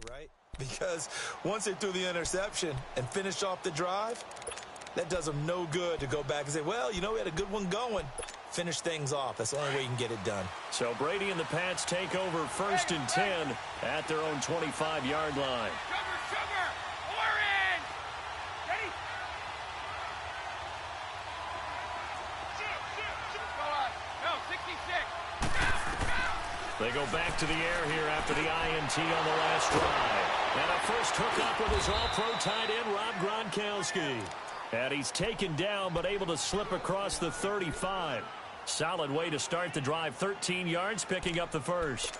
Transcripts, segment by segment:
Right? Because once they threw the interception and finished off the drive, that does them no good to go back and say, well, you know, we had a good one going. Finish things off. That's the only way you can get it done. So Brady and the Pats take over 1st and 10 at their own 25-yard line. Sugar, orange! Ready? No, 66. They go back to the air here after the INT on the last drive. And a first hookup with his all-pro tight end, Rob Gronkowski. And he's taken down but able to slip across the 35. Solid way to start the drive. 13 yards, picking up the first.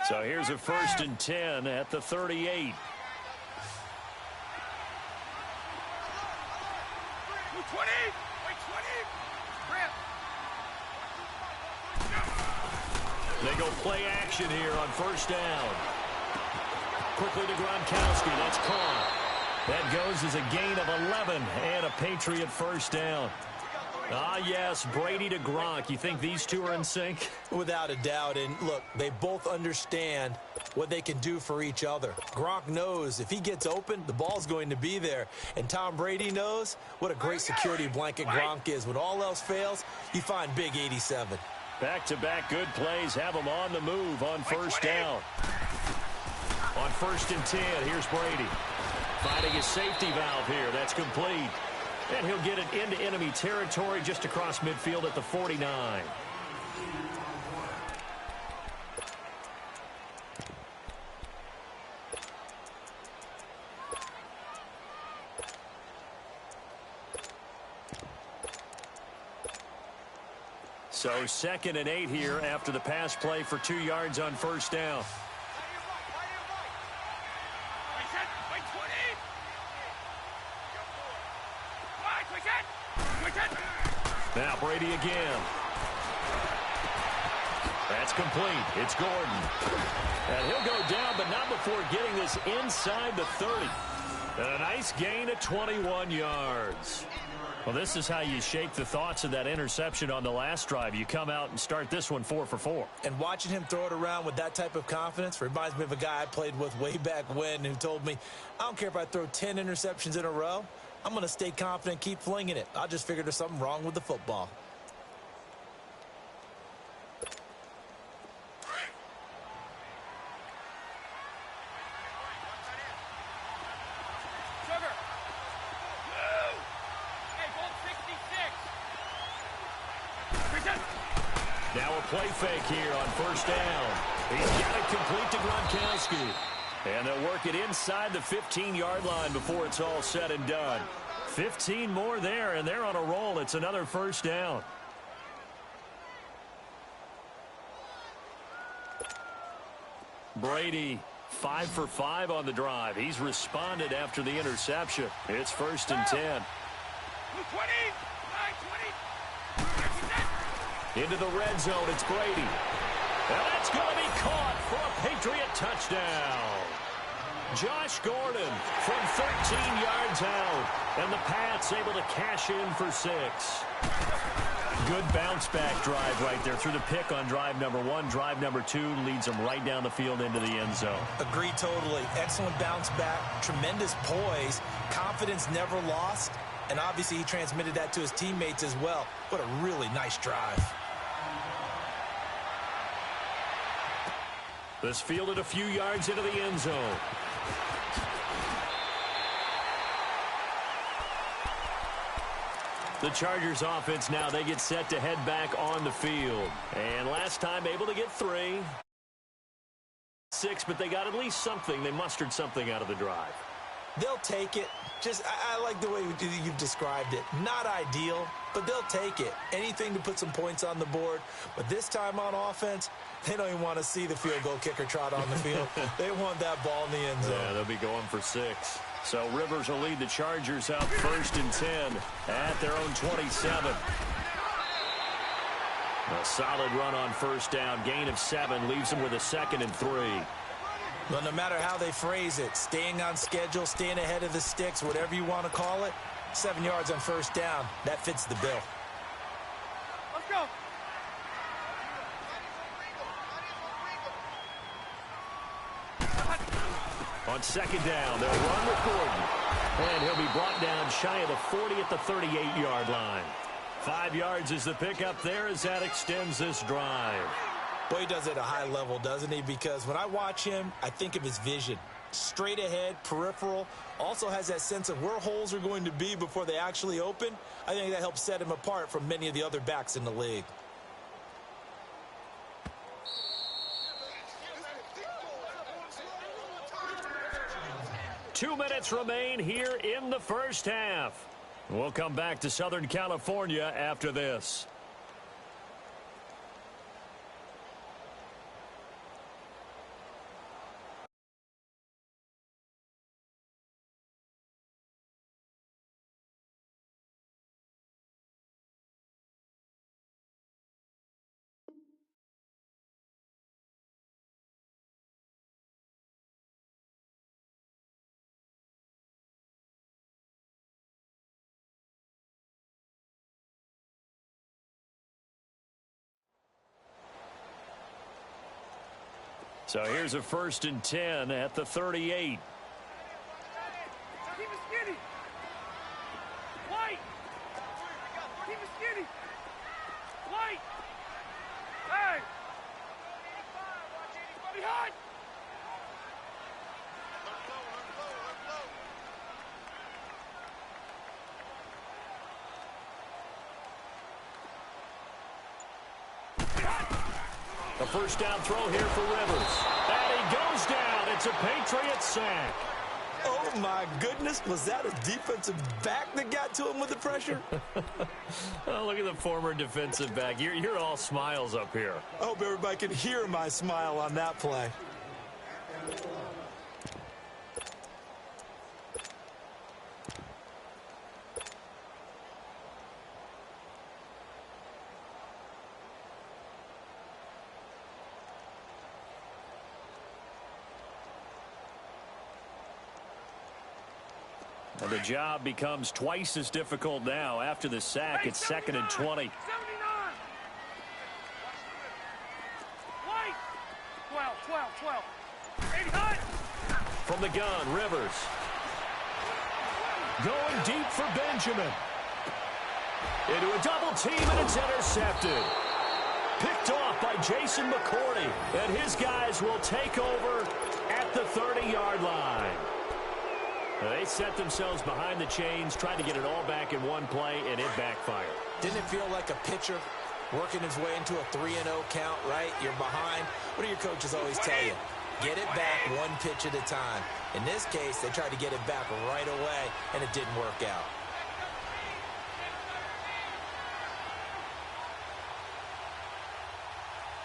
So here's a 1st and 10 at the 38. They go play action here on 1st down. Quickly to Gronkowski. That's caught. That goes as a gain of 11 and a Patriot 1st down. Ah, yes, Brady to Gronk. You think these two are in sync? Without a doubt. And look, they both understand what they can do for each other. Gronk knows if he gets open, the ball's going to be there. And Tom Brady knows what a great security blanket Gronk is. When all else fails, you find big 87. Back-to-back good plays have him on the move on 1st down. On 1st and 10, here's Brady. Finding his safety valve here. That's complete. And he'll get it into enemy territory just across midfield at the 49. So 2nd and 8 here after the pass play for 2 yards on 1st down. Now Brady again. That's complete. It's Gordon. And he'll go down, but not before getting this inside the 30. And a nice gain of 21 yards. Well, this is how you shake the thoughts of that interception on the last drive. You come out and start this one 4 for 4. And watching him throw it around with that type of confidence reminds me of a guy I played with way back when who told me, I don't care if I throw 10 interceptions in a row. I'm going to stay confident, keep flinging it. I just figured there's something wrong with the football. Now a play fake here on 1st down. He's got it complete to Gronkowski. And they'll work it inside the 15-yard line before it's all said and done. 15 more there, and they're on a roll. It's another 1st down. Brady, 5 for 5 on the drive. He's responded after the interception. It's 1st and 10. 20. Into the red zone, it's Brady. And that's going to be caught for a Patriot touchdown. Josh Gordon from 13 yards out. And the Pats able to cash in for 6. Good bounce-back drive right there through the pick on drive number 1. Drive number 2 leads them right down the field into the end zone. Agree totally. Excellent bounce back. Tremendous poise. Confidence never lost. And obviously he transmitted that to his teammates as well. What a really nice drive. This fielded a few yards into the end zone. The Chargers offense now, they get set to head back on the field. And last time able to get 3. 6, but they got at least something. They mustered something out of the drive. They'll take it. I like the way you've described it. Not ideal, but they'll take it. Anything to put some points on the board. But this time on offense, they don't even want to see the field goal kicker trot on the field. They want that ball in the end zone. Yeah, they'll be going for 6. So Rivers will lead the Chargers out 1st and 10 at their own 27. A solid run on 1st down. Gain of 7 leaves them with a 2nd and 3. Well, no matter how they phrase it, staying on schedule, staying ahead of the sticks, whatever you want to call it, 7 yards on 1st down, that fits the bill. Let's go. On second down, they'll run with Gordon. And he'll be brought down shy of the 40 at the 38-yard line. 5 yards is the pickup there as that extends this drive. Boy, he does it at a high level, doesn't he? Because when I watch him, I think of his vision. Straight ahead, peripheral, also has that sense of where holes are going to be before they actually open. I think that helps set him apart from many of the other backs in the league. Two minutes remain here in the first half. We'll come back to Southern California after this. So here's a 1st and 10 at the 38. Keep it skinny. White. Keep it skinny. White. Hey. Behind. A first down throw here for Rivers. And he goes down. It's a Patriot sack. Oh, my goodness. Was that a defensive back that got to him with the pressure? Oh, look at the former defensive back. You're all smiles up here. I hope everybody can hear my smile on that play. And the job becomes twice as difficult now. After the sack, it's 2nd and 20. 79. White. 12. 89. From the gun, Rivers. Going deep for Benjamin. Into a double team, and it's intercepted. Picked off by Jason McCourty. And his guys will take over at the 30-yard line. They set themselves behind the chains, tried to get it all back in one play, and it backfired. Didn't it feel like a pitcher working his way into a 3-0 count, right? You're behind. What do your coaches always tell you? Get it back one pitch at a time. In this case, they tried to get it back right away, and it didn't work out.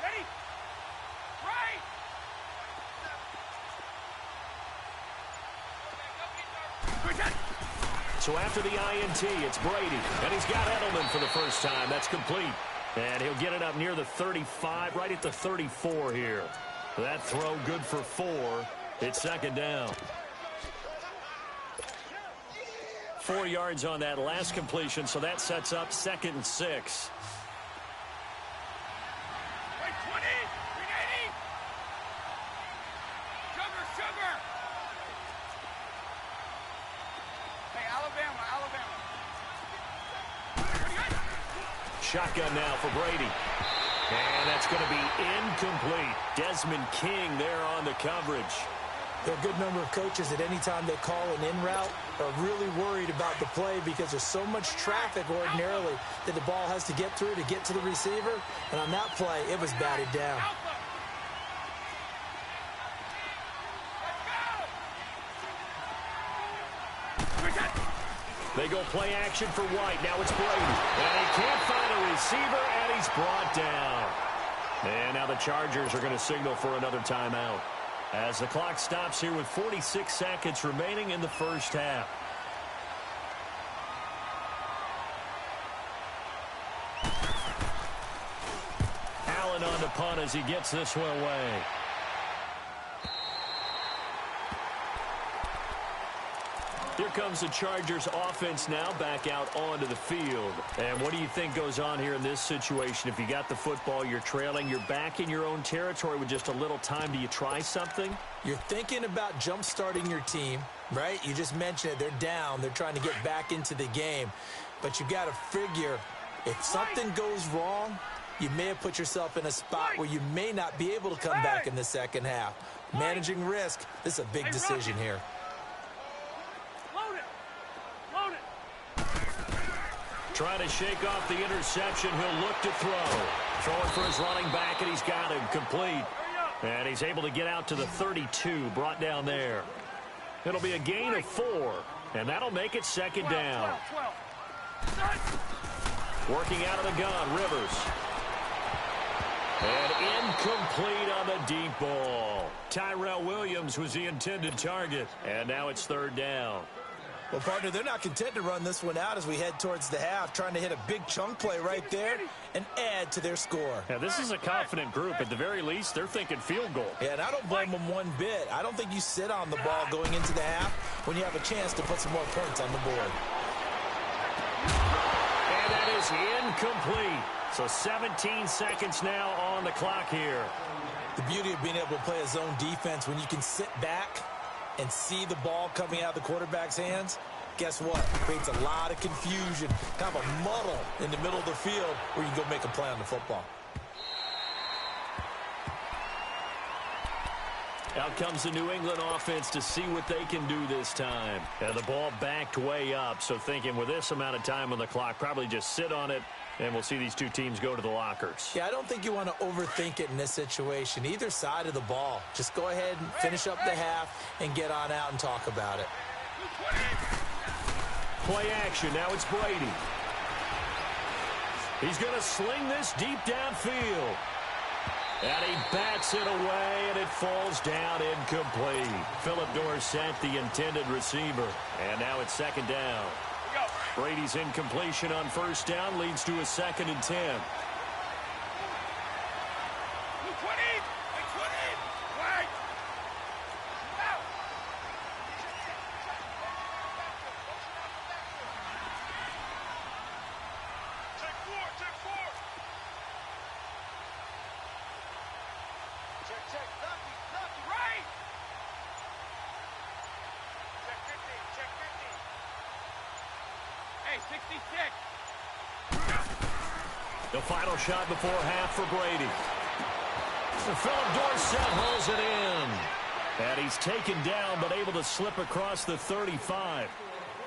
Ready? Right. So after the INT, it's Brady, and he's got Edelman for the first time. That's complete. And he'll get it up near the 35, right at the 34 here. That throw good for 4. It's 2nd down. 4 yards on that last completion, so that sets up 2nd and 6. Wait, 20. 380. Sugar. Hey, Alabama. Shotgun now for Brady. And that's going to be incomplete. Desmond King there on the coverage. There are a good number of coaches that any time they call an in route are really worried about the play because there's so much traffic ordinarily that the ball has to get through to get to the receiver. And on that play, it was batted down. They go play action for White. Now it's Brady. And he can't find a receiver, and he's brought down. And now the Chargers are going to signal for another timeout as the clock stops here with 46 seconds remaining in the first half. Allen on the punt as he gets this one away. Here comes the Chargers offense now back out onto the field. And what do you think goes on here in this situation? If you got the football, you're trailing, you're back in your own territory with just a little time. Do you try something? You're thinking about jump-starting your team, right? You just mentioned it. They're down. They're trying to get back into the game. But you got to figure if something goes wrong, you may have put yourself in a spot where you may not be able to come back in the second half. Managing risk, this is a big decision here. Trying to shake off the interception. He'll look to throw. Throwing for his running back, and he's got him complete. And he's able to get out to the 32, brought down there. It'll be a gain of 4, and that'll make it second down. Working out of the gun, Rivers. And incomplete on the deep ball. Tyrell Williams was the intended target, and now it's third down. Well, partner, they're not content to run this one out as we head towards the half, trying to hit a big chunk play right there and add to their score. Yeah, this is a confident group. At the very least, they're thinking field goal. Yeah, and I don't blame them one bit. I don't think you sit on the ball going into the half when you have a chance to put some more points on the board. And that is incomplete. So 17 seconds now on the clock here. The beauty of being able to play a zone defense when you can sit back and see the ball coming out of the quarterback's hands, guess what? It creates a lot of confusion, kind of a muddle in the middle of the field where you can go make a play on the football. Out comes the New England offense to see what they can do this time. And the ball backed way up, so thinking with this amount of time on the clock, probably just sit on it, and we'll see these two teams go to the lockers. Yeah, I don't think you want to overthink it in this situation. Either side of the ball. Just go ahead and finish up the half and get on out and talk about it. Play action. Now it's Brady. He's going to sling this deep downfield. And he bats it away, and it falls down incomplete. Philip Dorsett, the intended receiver. And now it's second down. Brady's incompletion on first down leads to a 2nd and 10. The final shot before half for Brady. Philip Dorsett holds it in. And he's taken down, but able to slip across the 35.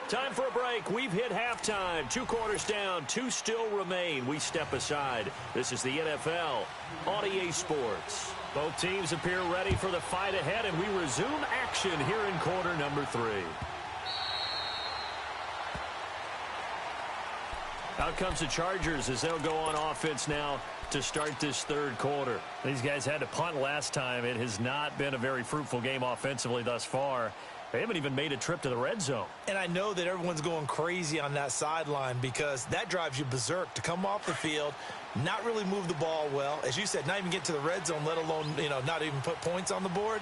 Time for a break. We've hit halftime. 2 quarters down. 2 still remain. We step aside. This is the NFL on EA Sports. Both teams appear ready for the fight ahead, and we resume action here in quarter number 3. Out comes the Chargers as they'll go on offense now to start this third quarter. These guys had to punt last time. It has not been a very fruitful game offensively thus far. They haven't even made a trip to the red zone. And I know that everyone's going crazy on that sideline because that drives you berserk to come off the field, not really move the ball well. As you said, not even get to the red zone, let alone, not even put points on the board.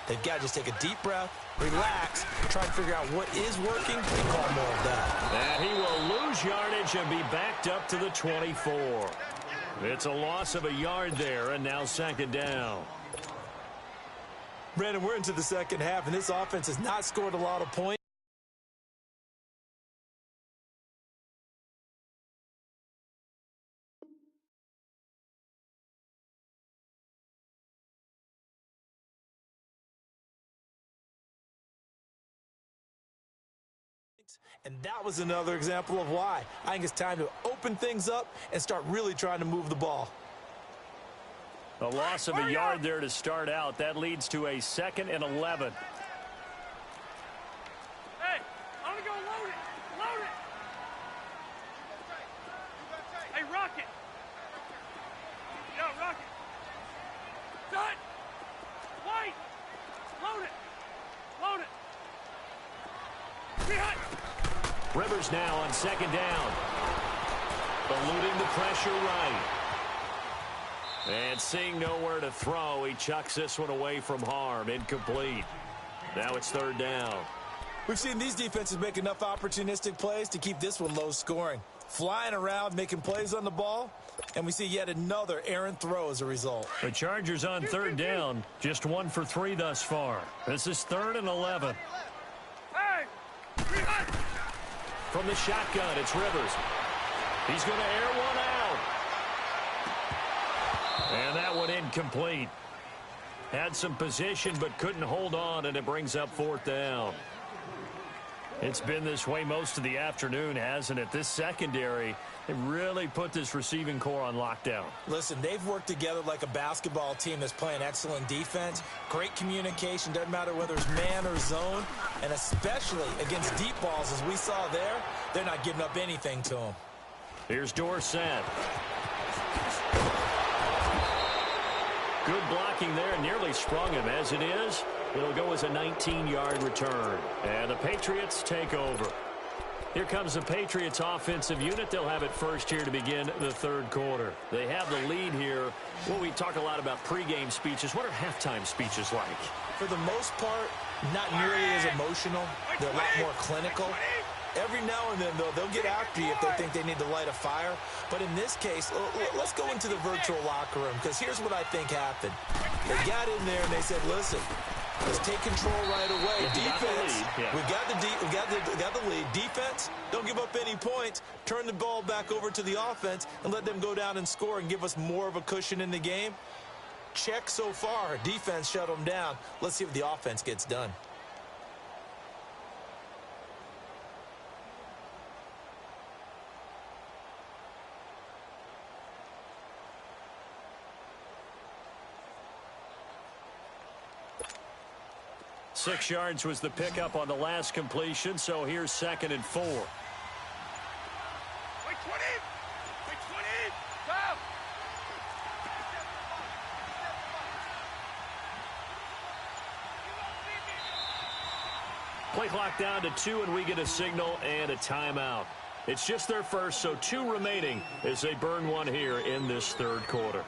They've got to just take a deep breath, relax, try to figure out what is working, and call more of that. And he will lose yardage and be backed up to the 24. It's a loss of a yard there, and now second down. Brandon, we're into the second half, and this offense has not scored a lot of points. And that was another example of why. I think it's time to open things up and start really trying to move the ball. A loss of a yard there to start out. That leads to a 2nd and 11. Hey, I'm going to go load it. Load it. Hey, Rocket. Yo, Rocket. Done. White. Load it. Load it. Behind. Rivers now on second down. Eluding the pressure right. And seeing nowhere to throw, he chucks this one away from harm. Incomplete. Now it's third down. We've seen these defenses make enough opportunistic plays to keep this one low scoring. Flying around, making plays on the ball, and we see yet another errant throw as a result. The Chargers on third down, just 1 for 3 thus far. This is 3rd and 11. Hey! From the shotgun, it's Rivers. He's going to air one out. And that one incomplete. Had some position but couldn't hold on, and it brings up 4th down. It's been this way most of the afternoon, hasn't it? This secondary, they really put this receiving core on lockdown. Listen, they've worked together like a basketball team that's playing excellent defense. Great communication, doesn't matter whether it's man or zone. And especially against deep balls, as we saw there, they're not giving up anything to them. Here's Dorsett. Good blocking there, nearly sprung him. As it is, it'll go as a 19-yard return. And the Patriots take over. Here comes the Patriots offensive unit. They'll have it first here to begin the 3rd quarter. They have the lead here. Well, we talk a lot about pregame speeches. What are halftime speeches like? For the most part, not nearly as emotional. They're a lot more clinical. Every now and then, though, they'll get after you if they think they need to light a fire. But in this case, let's go into the virtual locker room, because here's what I think happened. They got in there and they said, listen, let's take control right away. Defense, we got the lead. Defense, don't give up any points. Turn the ball back over to the offense and let them go down and score and give us more of a cushion in the game. Check so far. Defense shut them down. Let's see if the offense gets done. Six yards was the pickup on the last completion, so here's 2nd and 4. Wait, 20! Wait, 20! Go! Play clock down to 2, and we get a signal and a timeout. It's just their first, so 2 remaining as they burn one here in this 3rd quarter.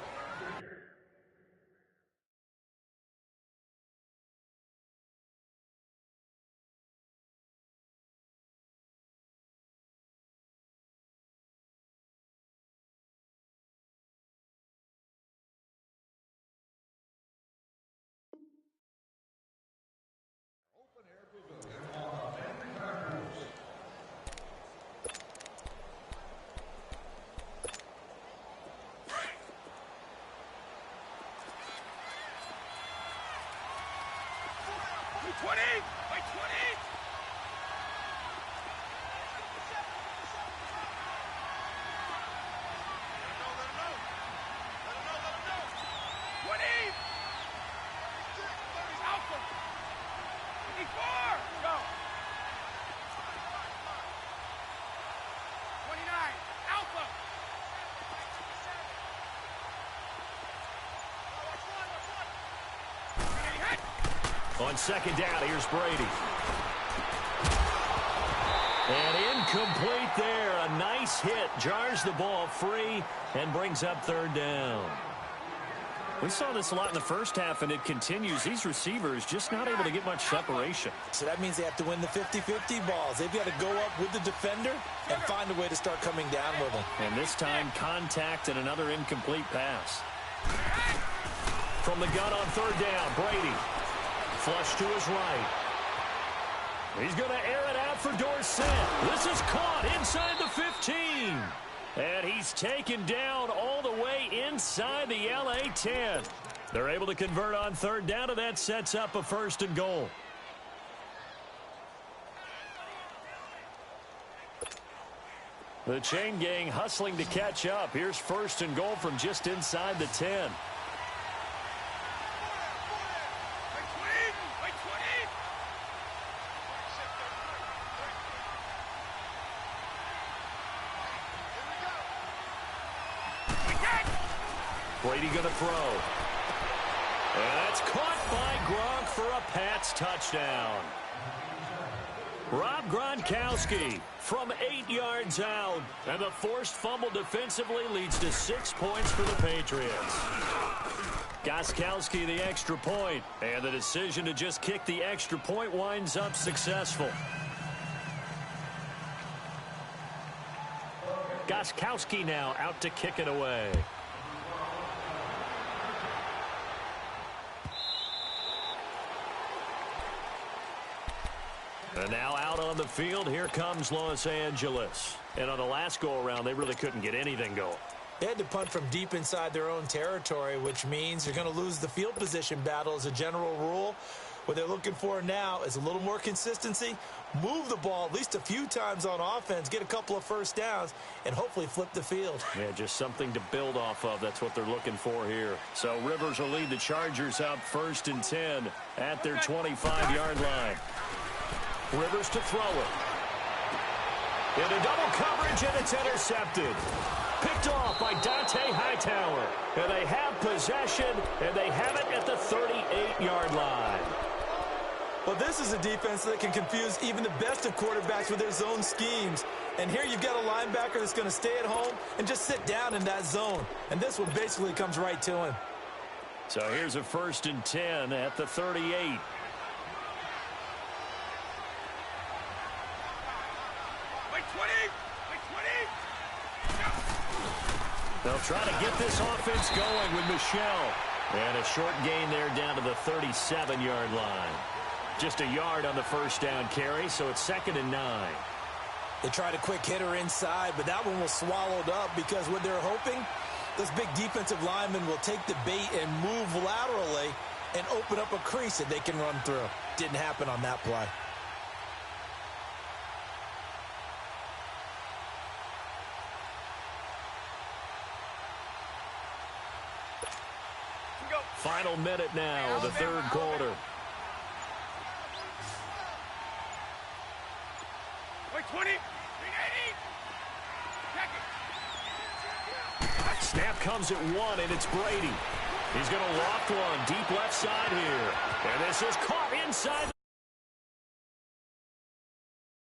On 2nd down, here's Brady. And incomplete there. A nice hit. Jars the ball free and brings up 3rd down. We saw this a lot in the first half, and it continues. These receivers just not able to get much separation. So that means they have to win the 50-50 balls. They've got to go up with the defender and find a way to start coming down with them. And this time, contact and another incomplete pass. From the gun on 3rd down, Brady. Flush to his right. He's going to air it out for Dorsett. This is caught inside the 15. And he's taken down all the way inside the LA 10. They're able to convert on 3rd down, and that sets up a 1st and goal. The chain gang hustling to catch up. Here's 1st and goal from just inside the 10. Brady going to throw. And that's caught by Gronk for a Pats touchdown. Rob Gronkowski from 8 yards out. And the forced fumble defensively leads to 6 points for the Patriots. Gostkowski the extra point, and the decision to just kick the extra point winds up successful. Gostkowski now out to kick it away. And now out on the field, here comes Los Angeles. And on the last go-around, they really couldn't get anything going. They had to punt from deep inside their own territory, which means you're going to lose the field position battle as a general rule. What they're looking for now is a little more consistency, move the ball at least a few times on offense, get a couple of first downs, and hopefully flip the field. Yeah, just something to build off of. That's what they're looking for here. So Rivers will lead the Chargers up 1st and 10 at their 25-yard line. Rivers to throw it. Into double coverage, and it's intercepted. Picked off by Dante Hightower. And they have possession, and they have it at the 38-yard line. Well, this is a defense that can confuse even the best of quarterbacks with their zone schemes. And here you've got a linebacker that's going to stay at home and just sit down in that zone. And this one basically comes right to him. So here's a 1st and 10 at the 38. They'll try to get this offense going with Michelle. And a short gain there down to the 37-yard line. Just a yard on the first down carry, so it's 2nd and 9. They tried a quick hitter inside, but that one was swallowed up because what they're hoping, this big defensive lineman will take the bait and move laterally and open up a crease that they can run through. Didn't happen on that play. Final minute now of the third quarter. Wait, 20. Snap comes at 1, and it's Brady. He's going to loft one deep left side here. And this is caught inside.